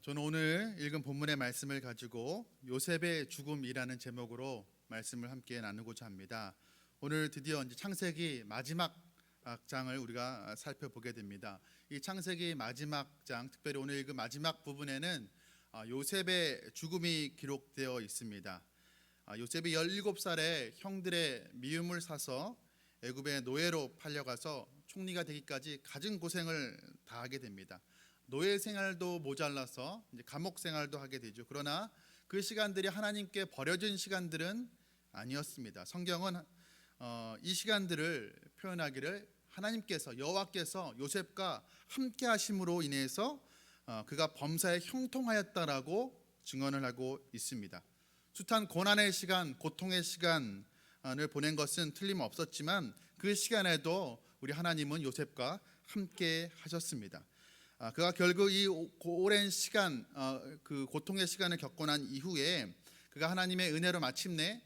저는 오늘 읽은 본문의 말씀을 가지고 요셉의 죽음이라는 제목으로 말씀을 함께 나누고자 합니다. 오늘 드디어 이제 창세기 마지막 장을 우리가 살펴보게 됩니다. 이 창세기 마지막 장, 특별히 오늘 읽은 마지막 부분에는 요셉의 죽음이 기록되어 있습니다. 요셉이 17살에 형들의 미움을 사서 애굽의 노예로 팔려가서 총리가 되기까지 갖은 고생을 다하게 됩니다. 노예 생활도 모자라서 이제 감옥 생활도 하게 되죠. 그러나 그 시간들이 하나님께 버려진 시간들은 아니었습니다. 성경은 이 시간들을 표현하기를 하나님께서 여호와께서 요셉과 함께 하심으로 인해서 그가 범사에 형통하였다라고 증언을 하고 있습니다. 숱한 고난의 시간, 고통의 시간을 보낸 것은 틀림없었지만 그 시간에도 우리 하나님은 요셉과 함께 하셨습니다. 그가 결국 이 오랜 시간, 그 고통의 시간을 겪고 난 이후에 그가 하나님의 은혜로 마침내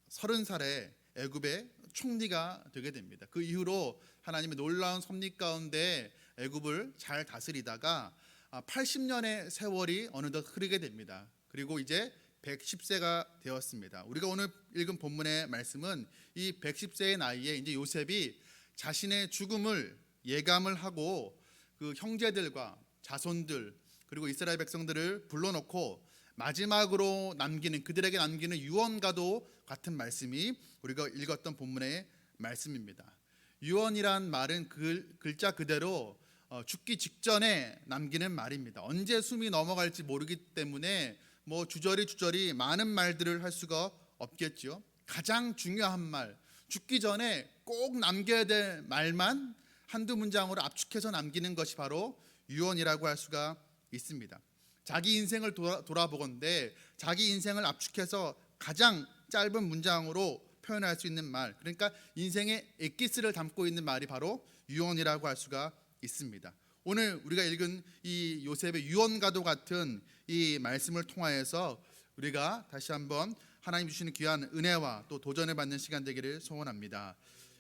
30살에 애굽의 총리가 되게 됩니다. 그 이후로 하나님의 놀라운 섭리 가운데 애굽을 잘 다스리다가 80년의 세월이 어느덧 흐르게 됩니다. 그리고 이제 110세가 되었습니다. 우리가 오늘 읽은 본문의 말씀은 이 110세의 나이에 이제 요셉이 자신의 죽음을 예감을 하고 그 형제들과 자손들 그리고 이스라엘 백성들을 불러놓고 마지막으로 그들에게 남기는 유언과도 같은 말씀이 우리가 읽었던 본문의 말씀입니다. 유언이란 말은 글자 그대로 죽기 직전에 남기는 말입니다. 언제 숨이 넘어갈지 모르기 때문에 주저리 많은 말들을 할 수가 없겠죠. 가장 중요한 말, 죽기 전에 꼭 남겨야 될 말만 한두 문장으로 압축해서 남기는 것이 바로 유언이라고 할 수가 있습니다. 자기 인생을 돌아보건대 자기 인생을 압축해서 가장 짧은 문장으로 표현할 수 있는 말, 그러니까 인생의 엑기스를 담고 있는 말이 바로 유언이라고 할 수가 있습니다. 오늘 우리가 읽은 이 요셉의 유언과도 같은 이 말씀을 통하여서 우리가 다시 한번 하나님 주시는 귀한 은혜와 또 도전을 받는 시간 되기를 소원합니다.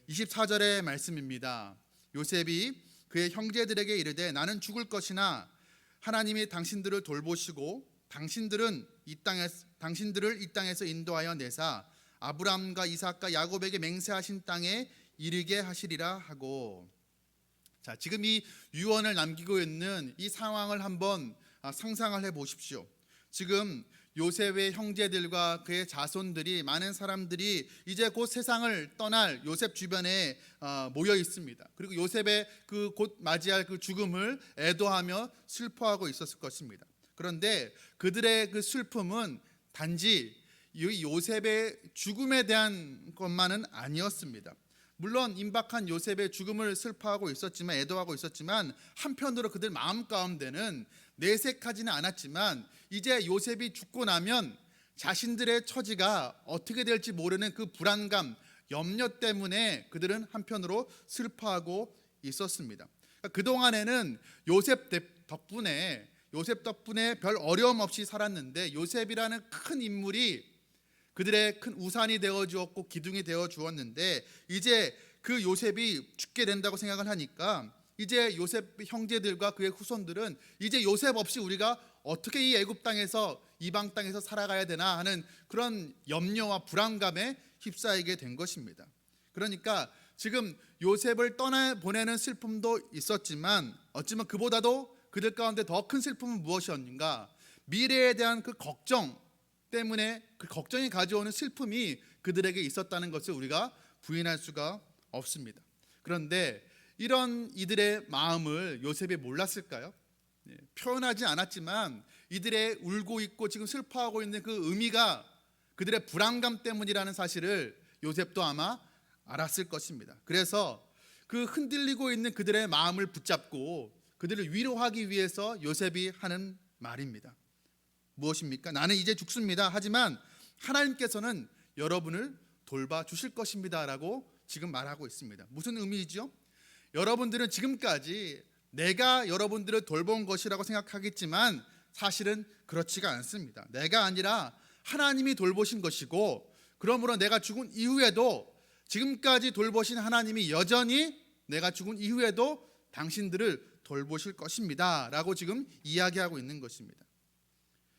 24절의 말씀입니다. 요셉이 그의 형제들에게 이르되 나는 죽을 것이나 하나님이 당신들을 돌보시고 당신들을 이 땅에서 인도하여 내사 아브람과 이삭과 야곱에게 맹세하신 땅에 이르게 하시리라 하고. 자, 지금 이 유언을 남기고 있는 이 상황을 한번 상상을 해 보십시오. 지금 요셉의 형제들과 그의 자손들이, 많은 사람들이 이제 곧 세상을 떠날 요셉 주변에 모여 있습니다. 그리고 요셉의 그 곧 맞이할 그 죽음을 애도하며 슬퍼하고 있었을 것입니다. 그런데 그들의 그 슬픔은 단지 이 요셉의 죽음에 대한 것만은 아니었습니다. 물론 임박한 요셉의 죽음을 슬퍼하고 있었지만, 애도하고 있었지만, 한편으로 그들 마음 가운데는 내색하지는 않았지만 이제 요셉이 죽고 나면 자신들의 처지가 어떻게 될지 모르는 그 불안감, 염려 때문에 그들은 한편으로 슬퍼하고 있었습니다. 그동안에는 요셉 덕분에 별 어려움 없이 살았는데 요셉이라는 큰 인물이 그들의 큰 우산이 되어 주었고 기둥이 되어 주었는데 이제 그 요셉이 죽게 된다고 생각을 하니까 이제 요셉 형제들과 그의 후손들은 이제 요셉 없이 우리가 어떻게 이 애굽 땅에서, 이방 땅에서 살아가야 되나 하는 그런 염려와 불안감에 휩싸이게 된 것입니다. 그러니까 지금 요셉을 떠나보내는 슬픔도 있었지만 어찌면 그보다도 그들 가운데 더 큰 슬픔은 무엇이었는가? 미래에 대한 그 걱정 때문에, 그 걱정이 가져오는 슬픔이 그들에게 있었다는 것을 우리가 부인할 수가 없습니다. 그런데 이런 이들의 마음을 요셉이 몰랐을까요? 표현하지 않았지만 이들의 울고 있고 지금 슬퍼하고 있는 그 의미가 그들의 불안감 때문이라는 사실을 요셉도 아마 알았을 것입니다. 그래서 그 흔들리고 있는 그들의 마음을 붙잡고 그들을 위로하기 위해서 요셉이 하는 말입니다. 무엇입니까? 나는 이제 죽습니다. 하지만 하나님께서는 여러분을 돌봐주실 것입니다 라고 지금 말하고 있습니다. 무슨 의미이죠? 여러분들은 지금까지 내가 여러분들을 돌본 것이라고 생각하겠지만 사실은 그렇지가 않습니다. 내가 아니라 하나님이 돌보신 것이고, 그러므로 내가 죽은 이후에도 지금까지 돌보신 하나님이 여전히 내가 죽은 이후에도 당신들을 돌보실 것입니다 라고 지금 이야기하고 있는 것입니다.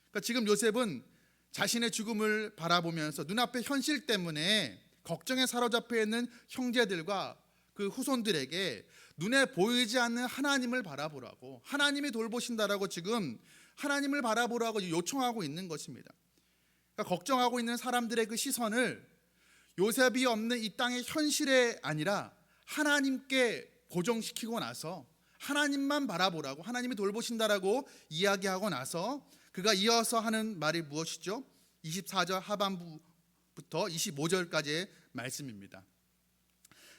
그러니까 지금 요셉은 자신의 죽음을 바라보면서 눈앞의 현실 때문에 걱정에 사로잡혀 있는 형제들과 그 후손들에게 눈에 보이지 않는 하나님을 바라보라고, 하나님이 돌보신다라고 지금 하나님을 바라보라고 요청하고 있는 것입니다. 그러니까 걱정하고 있는 사람들의 그 시선을 요셉이 없는 이 땅의 현실에 아니라 하나님께 고정시키고 나서 하나님만 바라보라고, 하나님이 돌보신다라고 이야기하고 나서 그가 이어서 하는 말이 무엇이죠? 24절 하반부부터 25절까지의 말씀입니다.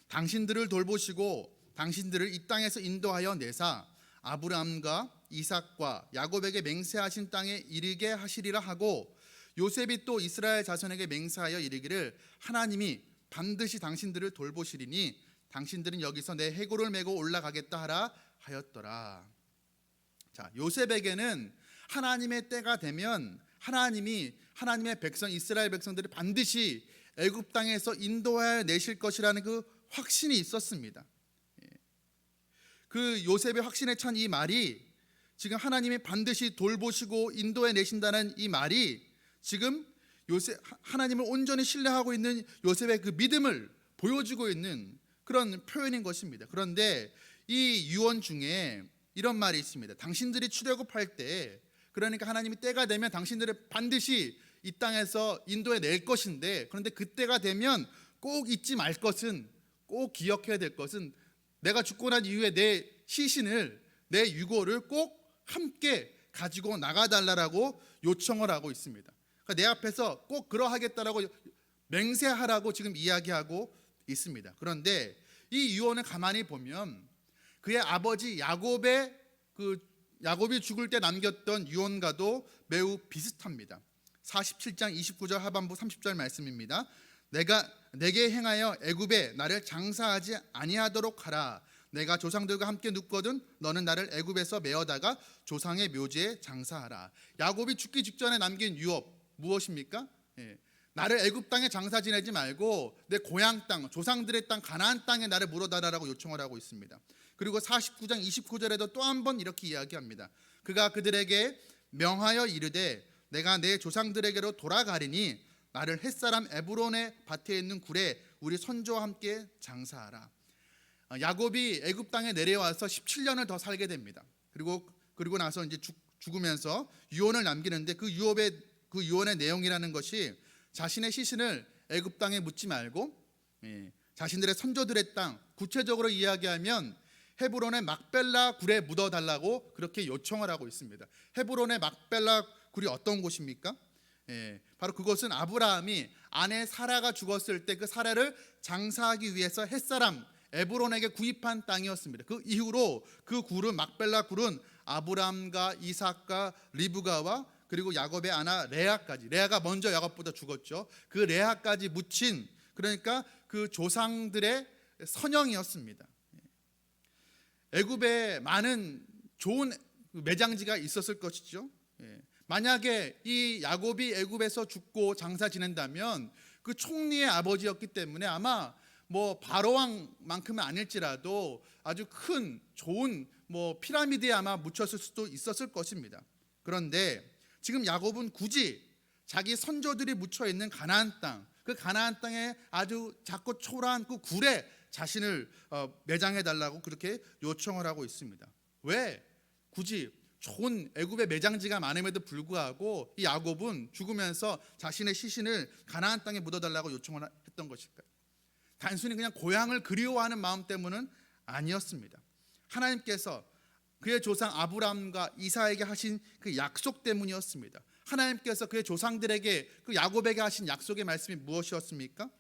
당신들을 돌보시고 당신들을 이 땅에서 인도하여 내사 아브라함과 이삭과 야곱에게 맹세하신 땅에 이르게 하시리라 하고, 요셉이 또 이스라엘 자손에게 맹세하여 이르기를 하나님이 반드시 당신들을 돌보시리니 당신들은 여기서 내 해골을 메고 올라가겠다 하라 하였더라. 자, 요셉에게는 하나님의 때가 되면 하나님의 백성 이스라엘 백성들을 반드시 애굽 땅에서 인도하여 내실 것이라는 그 확신이 있었습니다. 그 요셉의 확신에 찬 이 말이 지금 하나님이 반드시 돌보시고 인도해 내신다는 이 말이 지금 하나님을 온전히 신뢰하고 있는 요셉의 그 믿음을 보여주고 있는 그런 표현인 것입니다. 그런데 이 유언 중에 이런 말이 있습니다. 당신들이 출애굽할 때, 그러니까 하나님이 때가 되면 당신들을 반드시 이 땅에서 인도해 낼 것인데, 그런데 그때가 되면 꼭 잊지 말 것은, 꼭 기억해야 될 것은 내가 죽고 난 이후에 내 시신을, 내 유고를 꼭 함께 가지고 나가달라고 요청을 하고 있습니다. 그러니까 내 앞에서 꼭 그러하겠다라고 맹세하라고 지금 이야기하고 있습니다. 그런데 이 유언을 가만히 보면 그의 아버지 야곱이 죽을 때 남겼던 유언과도 매우 비슷합니다. 47장 29절 하반부 30절 말씀입니다. 내가 내게 행하여 애굽에 나를 장사하지 아니하도록 하라. 내가 조상들과 함께 눕거든 너는 나를 애굽에서 메어다가 조상의 묘지에 장사하라. 야곱이 죽기 직전에 남긴 유언 무엇입니까? 나를 애굽 땅에 장사 지내지 말고 내 고향 땅, 조상들의 땅 가나안 땅에 나를 물어다라라고 요청을 하고 있습니다. 그리고 49장 29절에도 또 한 번 이렇게 이야기합니다. 그가 그들에게 명하여 이르되 내가 내 조상들에게로 돌아가리니 나를 햇사람 에브론의 밭에 있는 굴에 우리 선조와 함께 장사하라. 야곱이 애굽 땅에 내려와서 17년을 더 살게 됩니다. 그리고 나서 이제 죽으면서 유언을 남기는데 그 유언의 내용이라는 것이 자신의 시신을 애굽 땅에 묻지 말고 자신들의 선조들의 땅, 구체적으로 이야기하면 헤브론의 막벨라 굴에 묻어달라고 그렇게 요청을 하고 있습니다. 헤브론의 막벨라 굴이 어떤 곳입니까? 바로 그것은 아브라함이 아내 사라가 죽었을 때 그 사라를 장사하기 위해서 햇사람 에브론에게 구입한 땅이었습니다. 그 이후로 그 굴은, 막벨라 굴은 아브라함과 이삭과 리브가와 그리고 야곱의 아나 레아까지, 레아가 먼저 야곱보다 죽었죠. 그 레아까지 묻힌, 그러니까 그 조상들의 선영이었습니다. 애굽에 많은 좋은 매장지가 있었을 것이죠. 만약에 이 야곱이 애굽에서 죽고 장사 지낸다면 그 총리의 아버지였기 때문에 아마 뭐 바로왕만큼은 아닐지라도 아주 큰 좋은 피라미드에 아마 묻혔을 수도 있었을 것입니다. 그런데 지금 야곱은 굳이 자기 선조들이 묻혀 있는 가나안 땅, 그 가나안 땅에 아주 작고 초라한 그 굴에 자신을 매장해 달라고 그렇게 요청을 하고 있습니다. 왜 굳이 좋은 애굽의 매장지가 많음에도 불구하고 이 야곱은 죽으면서 자신의 시신을 가나안 땅에 묻어달라고 요청을 했던 것일까요? 단순히 그냥 고향을 그리워하는 마음 때문은 아니었습니다. 하나님께서 그의 조상 아브라함과 이삭에게 하신 그 약속 때문이었습니다. 하나님께서 그의 조상들에게, 그 야곱에게 하신 약속의 말씀이 무엇이었습니까?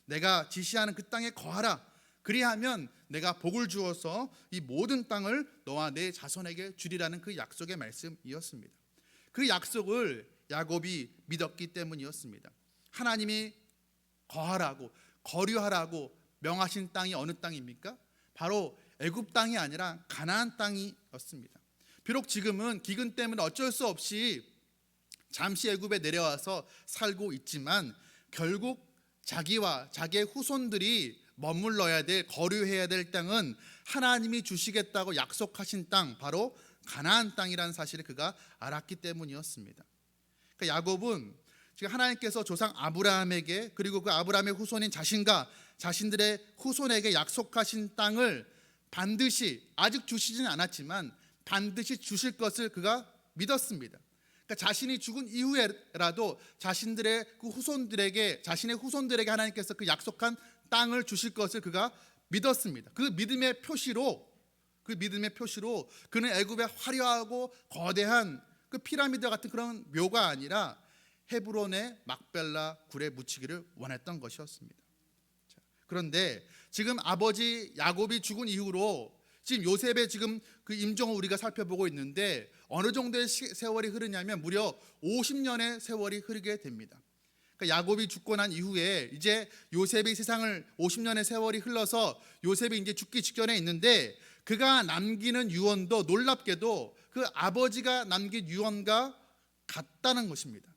내가 지시하는 그 땅에 거하라. 그리하면 내가 복을 주어서 이 모든 땅을 너와 내 자손에게 주리라는 그 약속의 말씀이었습니다. 그 약속을 야곱이 믿었기 때문이었습니다. 하나님이 거하라고, 거류하라고 명하신 땅이 어느 땅입니까? 바로 애굽 땅이 아니라 가나안 땅이었습니다. 비록 지금은 기근 때문에 어쩔 수 없이 잠시 애굽에 내려와서 살고 있지만 결국 자기와 자기의 후손들이 머물러야 될, 거류해야 될 땅은 하나님이 주시겠다고 약속하신 땅, 바로 가나안 땅이라는 사실을 그가 알았기 때문이었습니다. 그러니까 야곱은 지금 하나님께서 조상 아브라함에게, 그리고 그 아브라함의 후손인 자신과 자신들의 후손에게 약속하신 땅을 반드시, 아직 주시지는 않았지만 반드시 주실 것을 그가 믿었습니다. 그러니까 자신이 죽은 이후에라도 자신들의 그 후손들에게, 자신의 후손들에게 하나님께서 그 약속한 땅을 주실 것을 그가 믿었습니다. 그 믿음의 표시로 그는 애굽의 화려하고 거대한 그 피라미드 같은 그런 묘가 아니라 헤브론의 막벨라 굴에 묻히기를 원했던 것이었습니다. 그런데 지금 아버지 야곱이 죽은 이후로 지금 요셉의 지금 그 임종을 우리가 살펴보고 있는데, 어느 정도의 세월이 흐르냐면 무려 50년의 세월이 흐르게 됩니다. 그러니까 야곱이 죽고 난 이후에 이제 요셉이 세상을 50년의 세월이 흘러서 요셉이 이제 죽기 직전에 있는데, 그가 남기는 유언도 놀랍게도 그 아버지가 남긴 유언과 같다는 것입니다.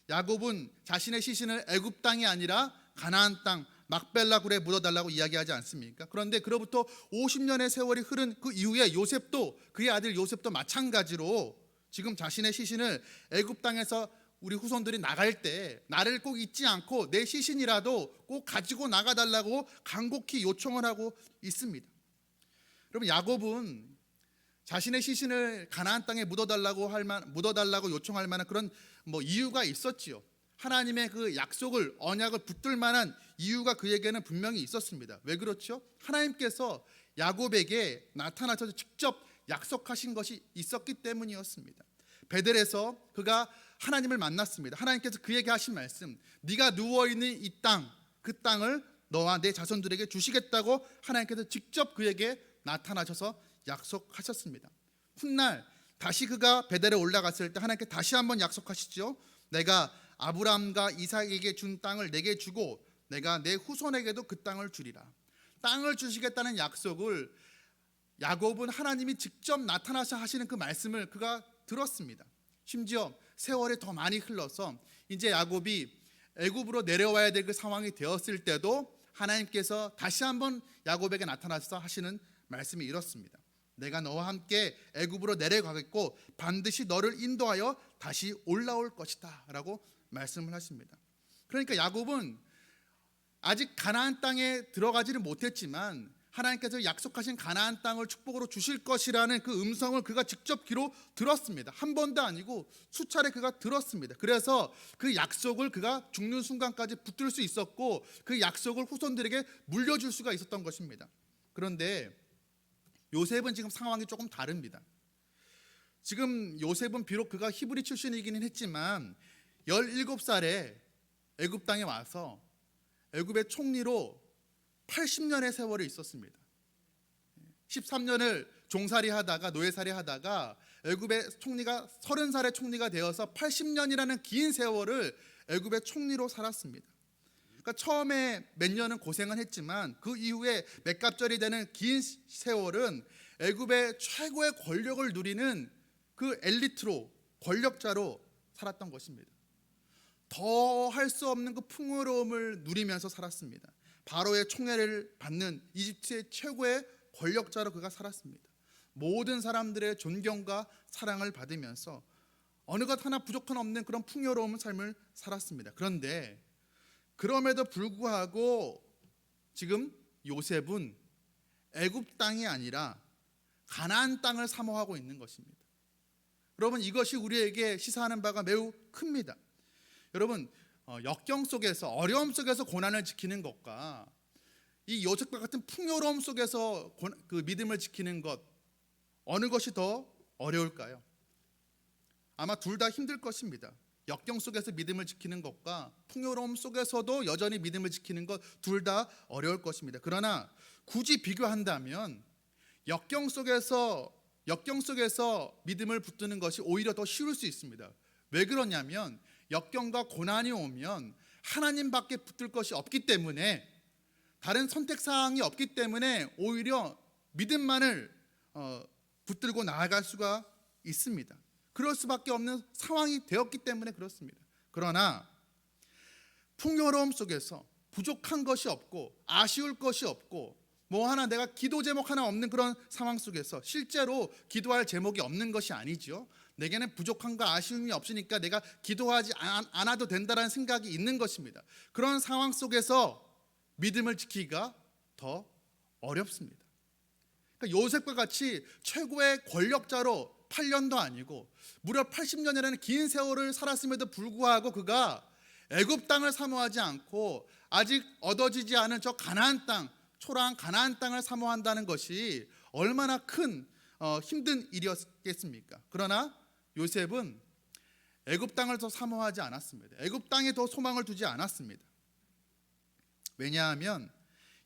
야곱은 자신의 시신을 애굽 땅이 아니라 가나안 땅 막벨라 굴에 묻어달라고 이야기하지 않습니까? 그런데 그로부터 50년의 세월이 흐른 그 이후에 요셉도, 그의 아들 요셉도 마찬가지로 지금 자신의 시신을 애굽 땅에서 우리 후손들이 나갈 때 나를 꼭 잊지 않고 내 시신이라도 꼭 가지고 나가달라고 간곡히 요청을 하고 있습니다. 여러분, 야곱은 자신의 시신을 가나안 땅에 묻어달라고 요청할 만한 그런 이유가 있었지요. 하나님의 그 약속을, 언약을 붙들 만한 이유가 그에게는 분명히 있었습니다. 왜 그렇죠? 하나님께서 야곱에게 나타나셔서 직접 약속하신 것이 있었기 때문이었습니다. 베델에서 그가 하나님을 만났습니다. 하나님께서 그에게 하신 말씀, 네가 누워있는 이 땅, 그 땅을 너와 내 자손들에게 주시겠다고 하나님께서 직접 그에게 나타나셔서 약속하셨습니다. 훗날 다시 그가 베델에 올라갔을 때 하나님께 다시 한번 약속하시죠. 내가 아브라함과 이삭에게 준 땅을 내게 주고 내가 내 후손에게도 그 땅을 주리라. 땅을 주시겠다는 약속을 야곱은 하나님이 직접 나타나서 하시는 그 말씀을 그가 들었습니다. 심지어 세월이 더 많이 흘러서 이제 야곱이 애굽으로 내려와야 될 그 상황이 되었을 때도 하나님께서 다시 한번 야곱에게 나타나서 하시는 말씀이 이렇습니다. 내가 너와 함께 애굽으로 내려가겠고 반드시 너를 인도하여 다시 올라올 것이다 라고 말씀을 하십니다. 그러니까 야곱은 아직 가나안 땅에 들어가지는 못했지만 하나님께서 약속하신 가나안 땅을 축복으로 주실 것이라는 그 음성을 그가 직접 귀로 들었습니다. 한 번도 아니고 수차례 그가 들었습니다. 그래서 그 약속을 그가 죽는 순간까지 붙들 수 있었고 그 약속을 후손들에게 물려줄 수가 있었던 것입니다. 그런데 요셉은 지금 상황이 조금 다릅니다. 지금 요셉은 비록 그가 히브리 출신이기는 했지만 17살에 애굽 땅에 와서 애굽의 총리로 80년의 세월을 있었습니다. 13년을 종살이 하다가 노예살이 하다가 애굽의 총리가 30살의 총리가 되어서 80년이라는 긴 세월을 애굽의 총리로 살았습니다. 그러니까 처음에 몇 년은 고생은 했지만 그 이후에 맷값절이 되는 긴 세월은 애굽의 최고의 권력을 누리는 그 엘리트로, 권력자로 살았던 것입니다. 더 할 수 없는 그 풍요로움을 누리면서 살았습니다. 바로의 총애를 받는 이집트의 최고의 권력자로 그가 살았습니다. 모든 사람들의 존경과 사랑을 받으면서 어느 것 하나 부족한 없는 그런 풍요로운 삶을 살았습니다. 그런데 그럼에도 불구하고 지금 요셉은 애굽 땅이 아니라 가나안 땅을 사모하고 있는 것입니다. 여러분, 이것이 우리에게 시사하는 바가 매우 큽니다. 여러분, 역경 속에서, 어려움 속에서 고난을 지키는 것과 이 요셉과 같은 풍요로움 속에서 그 믿음을 지키는 것, 어느 것이 더 어려울까요? 아마 둘 다 힘들 것입니다. 역경 속에서 믿음을 지키는 것과 풍요로움 속에서도 여전히 믿음을 지키는 것, 둘 다 어려울 것입니다. 그러나 굳이 비교한다면 역경 속에서 믿음을 붙드는 것이 오히려 더 쉬울 수 있습니다. 왜 그러냐면 역경과 고난이 오면 하나님밖에 붙들 것이 없기 때문에, 다른 선택사항이 없기 때문에 오히려 믿음만을 붙들고 나아갈 수가 있습니다. 그럴 수밖에 없는 상황이 되었기 때문에 그렇습니다. 그러나 풍요로움 속에서, 부족한 것이 없고 아쉬울 것이 없고 뭐 하나 내가 기도 제목 하나 없는 그런 상황 속에서 실제로 기도할 제목이 없는 것이 아니죠. 내게는 부족함과 아쉬움이 없으니까 내가 기도하지 않아도 된다라는 생각이 있는 것입니다. 그런 상황 속에서 믿음을 지키기가 더 어렵습니다. 그러니까 요셉과 같이 최고의 권력자로 8년도 아니고 무려 80년이라는 긴 세월을 살았음에도 불구하고 그가 애굽 땅을 사모하지 않고 아직 얻어지지 않은 저 가나안 땅, 초라한 가나안 땅을 사모한다는 것이 얼마나 큰 힘든 일이었겠습니까? 그러나 요셉은 애굽 땅을 더 사모하지 않았습니다. 애굽 땅에 더 소망을 두지 않았습니다. 왜냐하면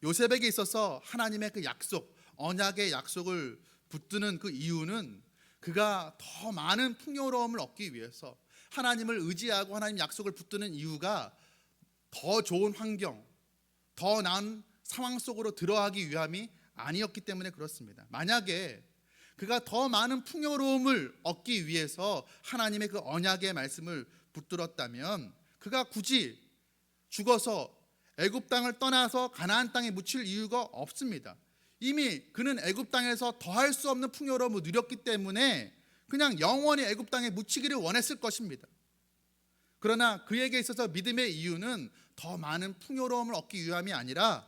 요셉에게 있어서 하나님의 그 약속, 언약의 약속을 붙드는 그 이유는 그가 더 많은 풍요로움을 얻기 위해서 하나님을 의지하고 하나님 약속을 붙드는 이유가 더 좋은 환경, 더 나은 상황 속으로 들어가기 위함이 아니었기 때문에 그렇습니다. 만약에 그가 더 많은 풍요로움을 얻기 위해서 하나님의 그 언약의 말씀을 붙들었다면 그가 굳이 죽어서 애굽 땅을 떠나서 가나안 땅에 묻힐 이유가 없습니다. 이미 그는 애굽 땅에서 더할 수 없는 풍요로움을 누렸기 때문에 그냥 영원히 애굽 땅에 묻히기를 원했을 것입니다. 그러나 그에게 있어서 믿음의 이유는 더 많은 풍요로움을 얻기 위함이 아니라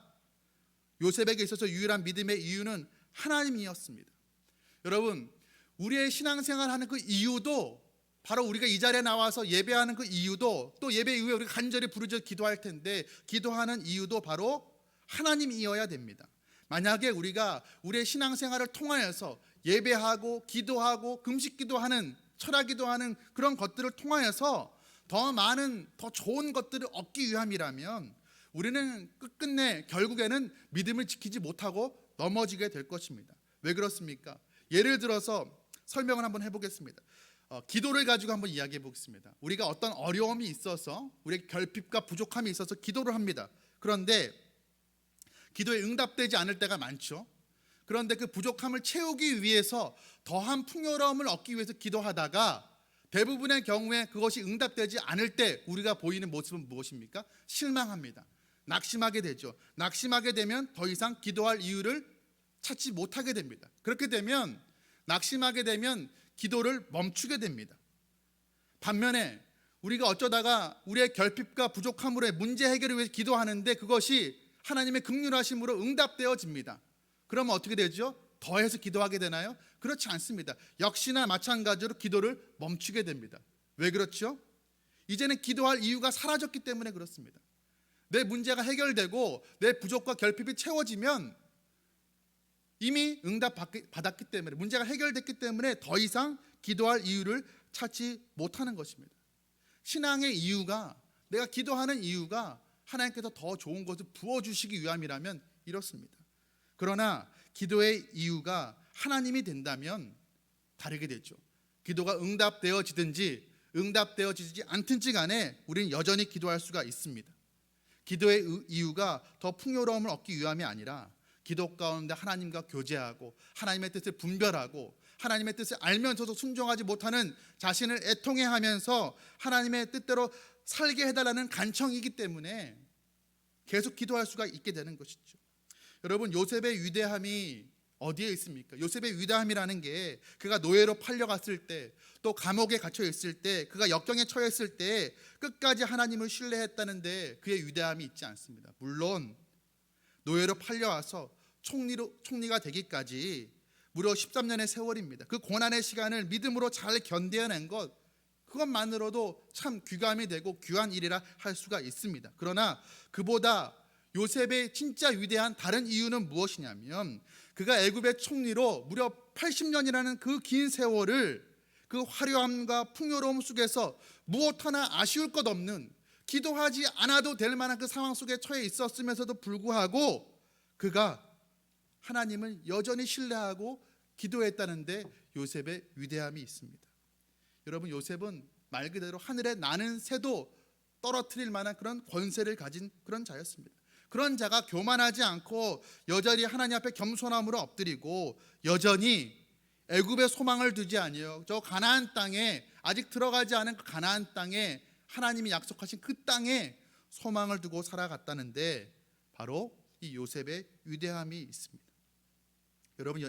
요셉에게 있어서 유일한 믿음의 이유는 하나님이었습니다. 여러분, 우리의 신앙생활하는 그 이유도 바로 우리가 이 자리에 나와서 예배하는 그 이유도 또 예배 이후에 우리가 간절히 부르짖어 기도할 텐데 기도하는 이유도 바로 하나님이어야 됩니다. 만약에 우리가 우리의 신앙생활을 통하여서 예배하고 기도하고 금식기도하는 철학기도하는 그런 것들을 통하여서 더 많은 더 좋은 것들을 얻기 위함이라면 우리는 끝끝내 결국에는 믿음을 지키지 못하고 넘어지게 될 것입니다. 왜 그렇습니까? 예를 들어서 설명을 한번 해보겠습니다. 기도를 가지고 한번 이야기해 보겠습니다. 우리가 어떤 어려움이 있어서 우리의 결핍과 부족함이 있어서 기도를 합니다. 그런데 기도에 응답되지 않을 때가 많죠. 그런데 그 부족함을 채우기 위해서 더한 풍요로움을 얻기 위해서 기도하다가 대부분의 경우에 그것이 응답되지 않을 때 우리가 보이는 모습은 무엇입니까? 실망합니다. 낙심하게 되죠. 낙심하게 되면 더 이상 기도할 이유를 찾지 못하게 됩니다. 그렇게 되면 낙심하게 되면 기도를 멈추게 됩니다. 반면에 우리가 어쩌다가 우리의 결핍과 부족함으로의 문제 해결을 위해서 기도하는데 그것이 하나님의 긍휼하심으로 응답되어집니다. 그러면 어떻게 되죠? 더해서 기도하게 되나요? 그렇지 않습니다. 역시나 마찬가지로 기도를 멈추게 됩니다. 왜 그렇죠? 이제는 기도할 이유가 사라졌기 때문에 그렇습니다. 내 문제가 해결되고 내 부족과 결핍이 채워지면 이미 응답받았기 때문에 문제가 해결됐기 때문에 더 이상 기도할 이유를 찾지 못하는 것입니다. 신앙의 이유가 내가 기도하는 이유가 하나님께서 더 좋은 것을 부어주시기 위함이라면 이렇습니다. 그러나 기도의 이유가 하나님이 된다면 다르게 되죠. 기도가 응답되어지든지 응답되어지지 않든지 간에 우리는 여전히 기도할 수가 있습니다. 기도의 이유가 더 풍요로움을 얻기 위함이 아니라 기도 가운데 하나님과 교제하고 하나님의 뜻을 분별하고 하나님의 뜻을 알면서도 순종하지 못하는 자신을 애통해하면서 하나님의 뜻대로 살게 해달라는 간청이기 때문에 계속 기도할 수가 있게 되는 것이죠. 여러분, 요셉의 위대함이 어디에 있습니까? 요셉의 위대함이라는 게 그가 노예로 팔려갔을 때 또 감옥에 갇혀 있을 때 그가 역경에 처했을 때 끝까지 하나님을 신뢰했다는데 그의 위대함이 있지 않습니다. 물론 노예로 팔려와서 총리가 되기까지 무려 13년의 세월입니다. 그 고난의 시간을 믿음으로 잘 견뎌낸 것 그것만으로도 참 귀감이 되고 귀한 일이라 할 수가 있습니다. 그러나 그보다 요셉의 진짜 위대한 다른 이유는 무엇이냐면 그가 애굽의 총리로 무려 80년이라는 그 긴 세월을 그 화려함과 풍요로움 속에서 무엇 하나 아쉬울 것 없는 기도하지 않아도 될 만한 그 상황 속에 처해 있었으면서도 불구하고 그가 하나님을 여전히 신뢰하고 기도했다는데 요셉의 위대함이 있습니다. 여러분, 요셉은 말 그대로 하늘에 나는 새도 떨어뜨릴 만한 그런 권세를 가진 그런 자였습니다. 그런 자가 교만하지 않고 여전히 하나님 앞에 겸손함으로 엎드리고 여전히 애굽의 소망을 두지 아니요 저 가나안 땅에 아직 들어가지 않은 그 가나안 땅에 하나님이 약속하신 그 땅에 소망을 두고 살아갔다는데 바로 이 요셉의 위대함이 있습니다. 여러분,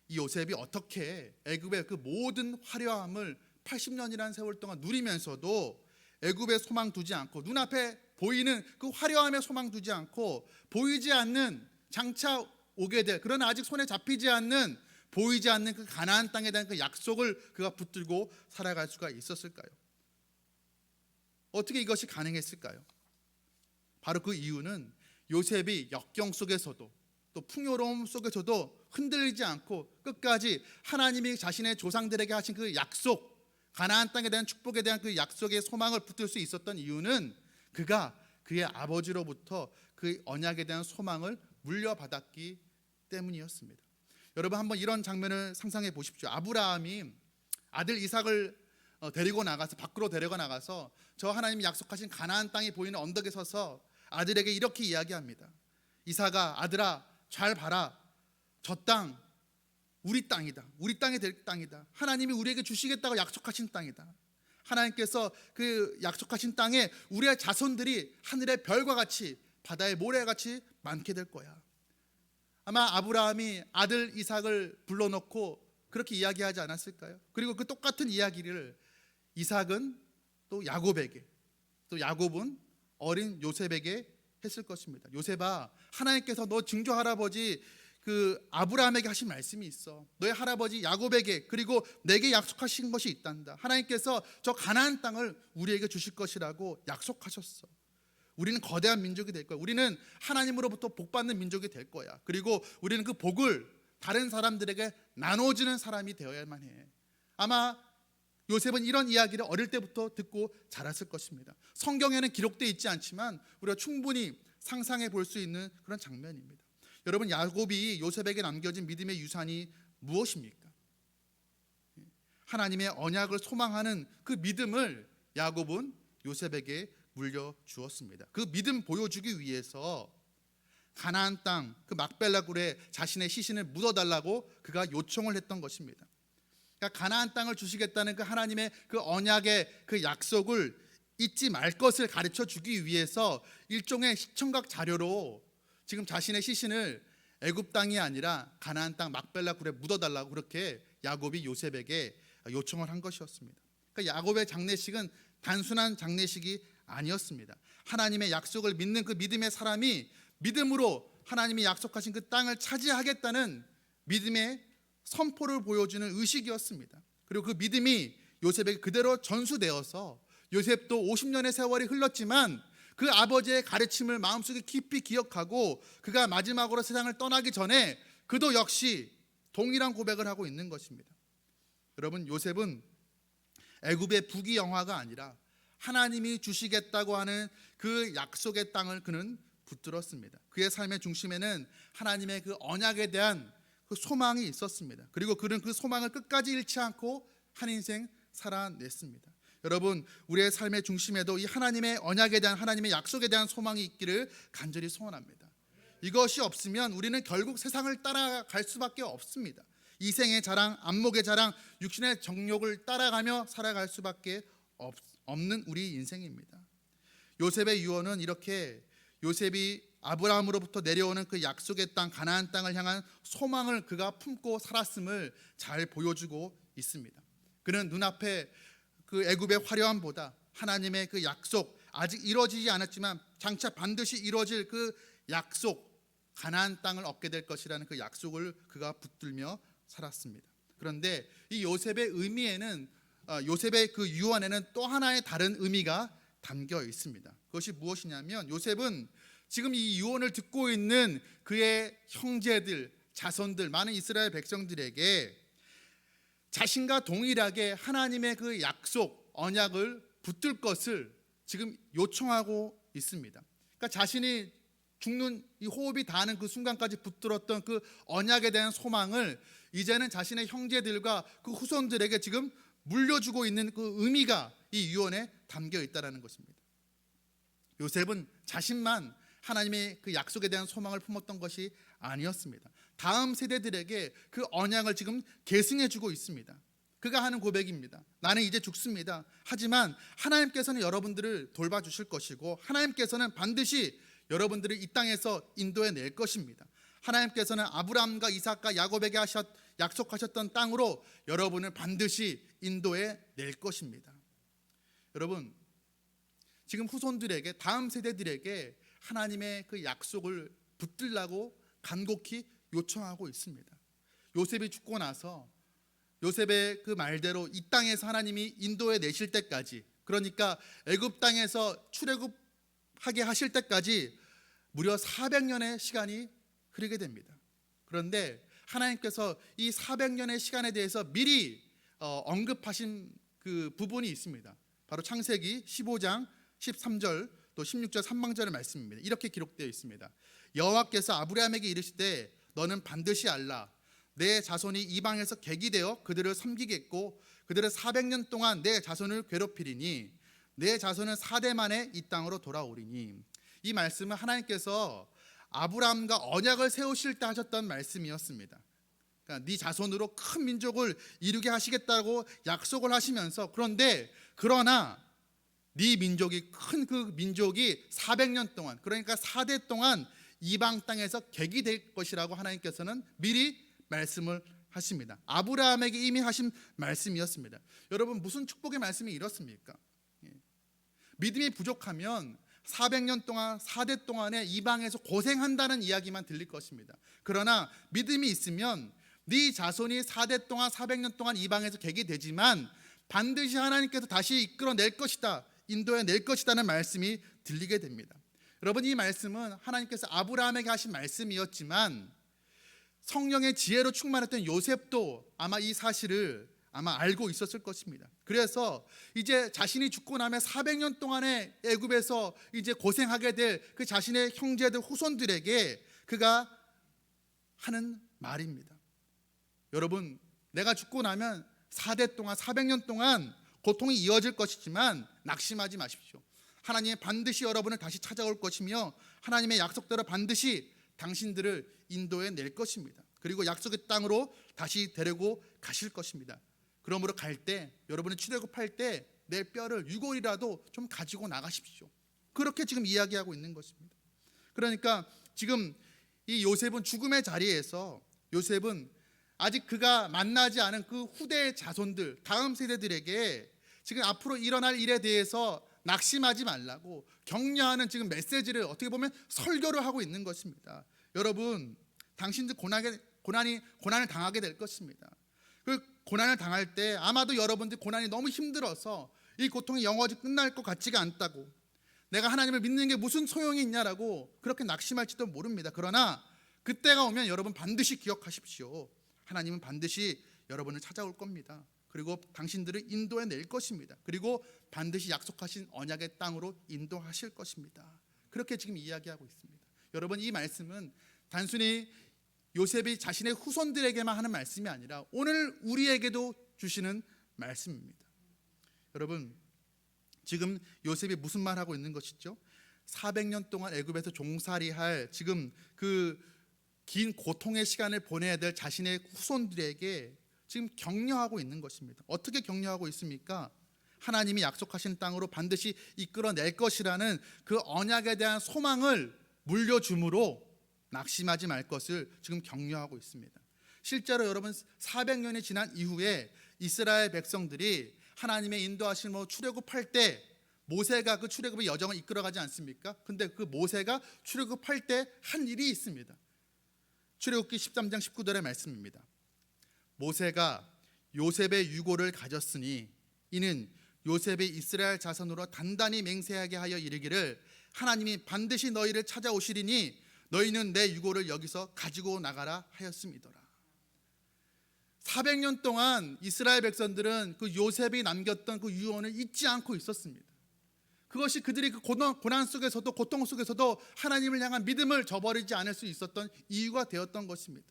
이 요셉이 어떻게 애굽의 그 모든 화려함을 80년이라는 세월 동안 누리면서도 애굽에 소망 두지 않고, 눈앞에 보이는 그 화려함에 소망 두지 않고, 보이지 않는 장차 오게 될, 그러나 아직 손에 잡히지 않는, 보이지 않는 그 가나안 땅에 대한 그 약속을 그가 붙들고 살아갈 수가 있었을까요? 어떻게 이것이 가능했을까요? 바로 그 이유는 요셉이 역경 속에서도 또 풍요로움 속에서도 흔들리지 않고 끝까지 하나님이 자신의 조상들에게 하신 그 약속, 가나안 땅에 대한 축복에 대한 그 약속의 소망을 붙들 수 있었던 이유는 그가 그의 아버지로부터 그 언약에 대한 소망을 물려받았기 때문이었습니다. 여러분, 한번 이런 장면을 상상해 보십시오. 아브라함이 아들 이삭을 데리고 나가서, 밖으로 데리고 나가서 저 하나님이 약속하신 가나안 땅이 보이는 언덕에 서서 아들에게 이렇게 이야기합니다. 이삭아, 아들아, 잘 봐라. 저 땅 우리 땅이다. 우리 땅이 될 땅이다. 하나님이 우리에게 주시겠다고 약속하신 땅이다. 하나님께서 그 약속하신 땅에 우리의 자손들이 하늘의 별과 같이, 바다의 모래같이 많게 될 거야. 아마 아브라함이 아들 이삭을 불러놓고 그렇게 이야기하지 않았을까요? 그리고 그 똑같은 이야기를 이삭은 또 야곱에게, 또 야곱은 어린 요셉에게 했을 것입니다. 요셉아, 하나님께서 너 증조 할아버지 그 아브라함에게 하신 말씀이 있어. 너의 할아버지 야곱에게, 그리고 내게 약속하신 것이 있단다. 하나님께서 저 가나안 땅을 우리에게 주실 것이라고 약속하셨어. 우리는 거대한 민족이 될 거야. 우리는 하나님으로부터 복받는 민족이 될 거야. 그리고 우리는 그 복을 다른 사람들에게 나눠주는 사람이 되어야만 해. 아마 요셉은 이런 이야기를 어릴 때부터 듣고 자랐을 것입니다. 성경에는 기록되어 있지 않지만 우리가 충분히 상상해 볼 수 있는 그런 장면입니다. 여러분, 야곱이 요셉에게 남겨진 믿음의 유산이 무엇입니까? 하나님의 언약을 소망하는 그 믿음을 야곱은 요셉에게 물려주었습니다. 그 믿음 보여주기 위해서 가나안 땅 그 막벨라 굴에 자신의 시신을 묻어달라고 그가 요청을 했던 것입니다. 그러니까 가나안 땅을 주시겠다는 그 하나님의 그 언약의 그 약속을 잊지 말 것을 가르쳐 주기 위해서 일종의 시청각 자료로 지금 자신의 시신을 애굽 땅이 아니라 가나안 땅 막벨라 굴에 묻어달라고 그렇게 야곱이 요셉에게 요청을 한 것이었습니다. 그러니까 야곱의 장례식은 단순한 장례식이 아니었습니다. 하나님의 약속을 믿는 그 믿음의 사람이 믿음으로 하나님이 약속하신 그 땅을 차지하겠다는 믿음의 선포를 보여주는 의식이었습니다. 그리고 그 믿음이 요셉에게 그대로 전수되어서 요셉도 50년의 세월이 흘렀지만 그 아버지의 가르침을 마음속에 깊이 기억하고 그가 마지막으로 세상을 떠나기 전에 그도 역시 동일한 고백을 하고 있는 것입니다. 여러분, 요셉은 애굽의 부귀영화가 아니라 하나님이 주시겠다고 하는 그 약속의 땅을 그는 붙들었습니다. 그의 삶의 중심에는 하나님의 그 언약에 대한 그 소망이 있었습니다. 그리고 그는 그 소망을 끝까지 잃지 않고 한 인생 살아냈습니다. 여러분, 우리의 삶의 중심에도 이 하나님의 언약에 대한, 하나님의 약속에 대한 소망이 있기를 간절히 소원합니다. 이것이 없으면 우리는 결국 세상을 따라갈 수밖에 없습니다. 이생의 자랑, 안목의 자랑, 육신의 정욕을 따라가며 살아갈 수밖에 없는 우리 인생입니다. 요셉의 유언은 이렇게 요셉이 아브라함으로부터 내려오는 그 약속의 땅 가나안 땅을 향한 소망을 그가 품고 살았음을 잘 보여주고 있습니다. 그는 눈앞에 그 애굽의 화려함보다 하나님의 그 약속, 아직 이루어지지 않았지만 장차 반드시 이루어질 그 약속, 가나안 땅을 얻게 될 것이라는 그 약속을 그가 붙들며 살았습니다. 그런데 이 요셉의 의미에는, 요셉의 그 유언에는 또 하나의 다른 의미가 담겨 있습니다. 그것이 무엇이냐면, 요셉은 지금 이 유언을 듣고 있는 그의 형제들, 자손들, 많은 이스라엘 백성들에게 자신과 동일하게 하나님의 그 약속, 언약을 붙들 것을 지금 요청하고 있습니다. 그러니까 자신이 죽는 이 호흡이 닿는 그 순간까지 붙들었던 그 언약에 대한 소망을 이제는 자신의 형제들과 그 후손들에게 지금 물려주고 있는 그 의미가 이 유언에 담겨 있다는 것입니다. 요셉은 자신만 하나님의 그 약속에 대한 소망을 품었던 것이 아니었습니다. 다음 세대들에게 그 언약을 지금 계승해 주고 있습니다. 그가 하는 고백입니다. 나는 이제 죽습니다. 하지만 하나님께서는 여러분들을 돌봐주실 것이고 하나님께서는 반드시 여러분들을 이 땅에서 인도해 낼 것입니다. 하나님께서는 아브라함과 이삭과 야곱에게 약속하셨던 땅으로 여러분을 반드시 인도해 낼 것입니다. 여러분, 지금 후손들에게, 다음 세대들에게 하나님의 그 약속을 붙들라고 간곡히 요청하고 있습니다. 요셉이 죽고 나서 요셉의 그 말대로 이 땅에서 하나님이 인도해 내실 때까지, 그러니까 애굽 땅에서 출애굽하게 하실 때까지 무려 400년의 시간이 흐르게 됩니다. 그런데 하나님께서 이 400년의 시간에 대해서 미리 언급하신 그 부분이 있습니다. 바로 창세기 15장 13절 또 16절 3방절의 말씀입니다. 이렇게 기록되어 있습니다. 여호와께서 아브라함에게 이르시되 너는 반드시 알라. 내 자손이 이방에서 객이 되어 그들을 섬기겠고 그들을 400년 동안 내 자손을 괴롭히리니 내 자손은 4대 만에 이 땅으로 돌아오리니. 이 말씀은 하나님께서 아브라함과 언약을 세우실 때 하셨던 말씀이었습니다. 그러니까 네 자손으로 큰 민족을 이루게 하시겠다고 약속을 하시면서, 그러나 네 민족이, 큰 그 민족이 400년 동안, 그러니까 4대 동안 이방 땅에서 객이 될 것이라고 하나님께서는 미리 말씀을 하십니다. 아브라함에게 이미 하신 말씀이었습니다. 여러분, 무슨 축복의 말씀이 이렇습니까? 믿음이 부족하면 400년 동안 4대 동안에 이방에서 고생한다는 이야기만 들릴 것입니다. 그러나 믿음이 있으면 네 자손이 4대 동안 400년 동안 이방에서 객이 되지만 반드시 하나님께서 다시 이끌어낼 것이다, 인도해 낼 것이다는 말씀이 들리게 됩니다. 여러분, 이 말씀은 하나님께서 아브라함에게 하신 말씀이었지만 성령의 지혜로 충만했던 요셉도 아마 이 사실을 알고 있었을 것입니다. 그래서 이제 자신이 죽고 나면 400년 동안의 애굽에서 이제 고생하게 될 그 자신의 형제들, 후손들에게 그가 하는 말입니다. 여러분, 내가 죽고 나면 4대 동안 400년 동안 고통이 이어질 것이지만 낙심하지 마십시오. 하나님이 반드시 여러분을 다시 찾아올 것이며 하나님의 약속대로 반드시 당신들을 인도해 낼 것입니다. 그리고 약속의 땅으로 다시 데리고 가실 것입니다. 그러므로 갈 때, 여러분이 출애굽할 때 내 뼈를 6월이라도 좀 가지고 나가십시오. 그렇게 지금 이야기하고 있는 것입니다. 그러니까 지금 이 요셉은 죽음의 자리에서, 요셉은 아직 그가 만나지 않은 그 후대의 자손들, 다음 세대들에게 지금 앞으로 일어날 일에 대해서 낙심하지 말라고 격려하는 지금 메시지를 어떻게 보면 설교를 하고 있는 것입니다. 여러분, 당신들 고난을 당하게 될 것입니다. 그 고난을 당할 때 아마도 여러분들 고난이 너무 힘들어서 이 고통이 영원히 끝날 것 같지가 않다고, 내가 하나님을 믿는 게 무슨 소용이 있냐라고 그렇게 낙심할지도 모릅니다. 그러나 그때가 오면 여러분 반드시 기억하십시오. 하나님은 반드시 여러분을 찾아올 겁니다. 그리고 당신들을 인도해 낼 것입니다. 그리고 반드시 약속하신 언약의 땅으로 인도하실 것입니다. 그렇게 지금 이야기하고 있습니다. 여러분, 이 말씀은 단순히 요셉이 자신의 후손들에게만 하는 말씀이 아니라 오늘 우리에게도 주시는 말씀입니다. 여러분, 지금 요셉이 무슨 말하고 있는 것이죠? 400년 동안 애굽에서 종살이할 지금 그 긴 고통의 시간을 보내야 될 자신의 후손들에게 지금 격려하고 있는 것입니다. 어떻게 격려하고 있습니까? 하나님이 약속하신 땅으로 반드시 이끌어낼 것이라는 그 언약에 대한 소망을 물려줌으로 낙심하지 말 것을 지금 격려하고 있습니다. 실제로 여러분, 400년이 지난 이후에 이스라엘 백성들이 하나님의 인도하심으로 출애굽할 때 모세가 그 출애굽의 여정을 이끌어가지 않습니까? 근데 그 모세가 출애굽할 때 한 일이 있습니다. 출애굽기 13장 19절의 말씀입니다. 모세가 요셉의 유고를 가졌으니 이는 요셉이 이스라엘 자손으로 단단히 맹세하게 하여 이르기를 하나님이 반드시 너희를 찾아오시리니 너희는 내 유고를 여기서 가지고 나가라 하였음이더라. 400년 동안 이스라엘 백성들은 그 요셉이 남겼던 그 유언을 잊지 않고 있었습니다. 그것이 그들이 그 고난 속에서도, 고통 속에서도 하나님을 향한 믿음을 저버리지 않을 수 있었던 이유가 되었던 것입니다.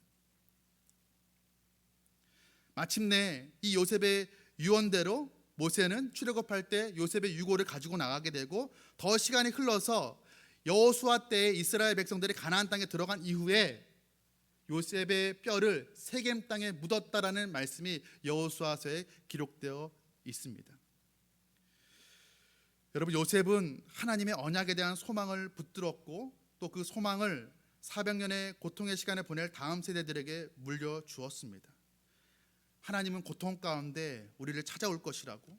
마침내 이 요셉의 유언대로 모세는 출애굽할 때 요셉의 유고를 가지고 나가게 되고, 더 시간이 흘러서 여호수아 때에 이스라엘 백성들이 가나안 땅에 들어간 이후에 요셉의 뼈를 세겜 땅에 묻었다라는 말씀이 여호수아서에 기록되어 있습니다. 여러분, 요셉은 하나님의 언약에 대한 소망을 붙들었고 또 그 소망을 400년의 고통의 시간을 보낼 다음 세대들에게 물려주었습니다. 하나님은 고통 가운데 우리를 찾아올 것이라고,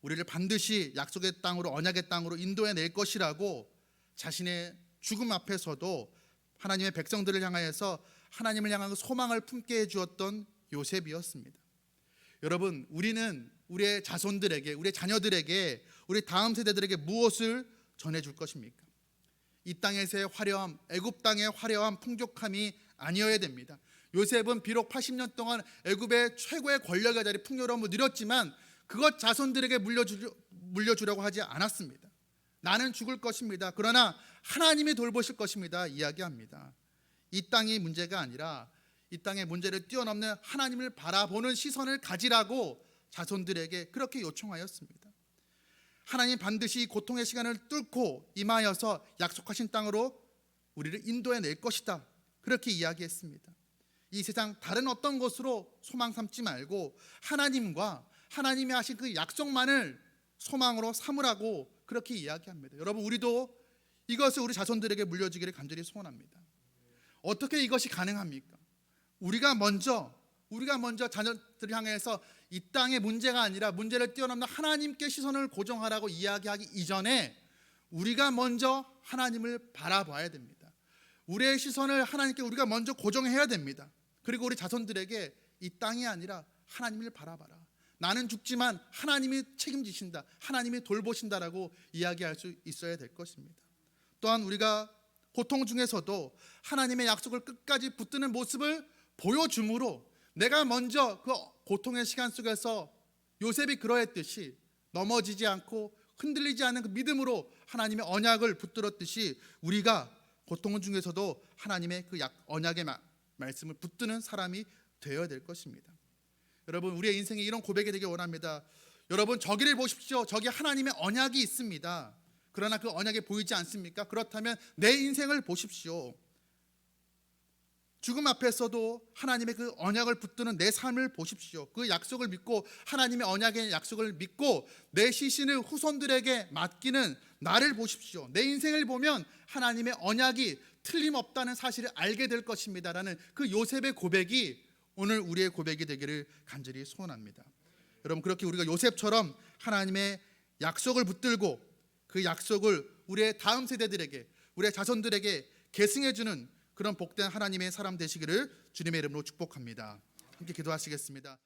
우리를 반드시 약속의 땅으로, 언약의 땅으로 인도해 낼 것이라고 자신의 죽음 앞에서도 하나님의 백성들을 향하여서 하나님을 향한 소망을 품게 해주었던 요셉이었습니다. 여러분, 우리는 우리의 자손들에게, 우리의 자녀들에게, 우리 다음 세대들에게 무엇을 전해줄 것입니까? 이 땅에서의 화려함, 애굽 땅의 화려함, 풍족함이 아니어야 됩니다. 요셉은 비록 80년 동안 애굽의 최고의 권력의 자리, 풍요로움을 누렸지만 그것 자손들에게 물려주려고 하지 않았습니다. 나는 죽을 것입니다. 그러나 하나님이 돌보실 것입니다. 이야기합니다. 이 땅이 문제가 아니라 이 땅의 문제를 뛰어넘는 하나님을 바라보는 시선을 가지라고 자손들에게 그렇게 요청하였습니다. 하나님 반드시 고통의 시간을 뚫고 임하여서 약속하신 땅으로 우리를 인도해 낼 것이다. 그렇게 이야기했습니다. 이 세상 다른 어떤 것으로 소망 삼지 말고 하나님과 하나님이 하신 그 약속만을 소망으로 삼으라고 그렇게 이야기합니다. 여러분, 우리도 이것을 우리 자손들에게 물려주기를 간절히 소원합니다. 어떻게 이것이 가능합니까? 우리가 먼저 자녀들을 향해서 이 땅의 문제가 아니라 문제를 뛰어넘는 하나님께 시선을 고정하라고 이야기하기 이전에 우리가 먼저 하나님을 바라봐야 됩니다. 우리의 시선을 하나님께 우리가 먼저 고정해야 됩니다. 그리고 우리 자손들에게 이 땅이 아니라 하나님을 바라봐라. 나는 죽지만 하나님이 책임지신다, 하나님이 돌보신다라고 이야기할 수 있어야 될 것입니다. 또한 우리가 고통 중에서도 하나님의 약속을 끝까지 붙드는 모습을 보여줌으로 내가 먼저 그 고통의 시간 속에서 요셉이 그러했듯이 넘어지지 않고 흔들리지 않는 그 믿음으로 하나님의 언약을 붙들었듯이 우리가 고통 중에서도 하나님의 그 언약의 말씀을 붙드는 사람이 되어야 될 것입니다. 여러분, 우리의 인생에 이런 고백이 되길 원합니다. 여러분, 저기를 보십시오. 저기 하나님의 언약이 있습니다. 그러나 그 언약이 보이지 않습니까? 그렇다면 내 인생을 보십시오. 죽음 앞에서도 하나님의 그 언약을 붙드는 내 삶을 보십시오. 그 약속을 믿고 하나님의 언약의 약속을 믿고 내 시신을 후손들에게 맡기는 나를 보십시오. 내 인생을 보면 하나님의 언약이 틀림없다는 사실을 알게 될 것입니다라는 그 요셉의 고백이 오늘 우리의 고백이 되기를 간절히 소원합니다. 여러분, 그렇게 우리가 요셉처럼 하나님의 약속을 붙들고 그 약속을 우리의 다음 세대들에게, 우리의 자손들에게 계승해주는 그런 복된 하나님의 사람 되시기를 주님의 이름으로 축복합니다. 함께 기도하시겠습니다.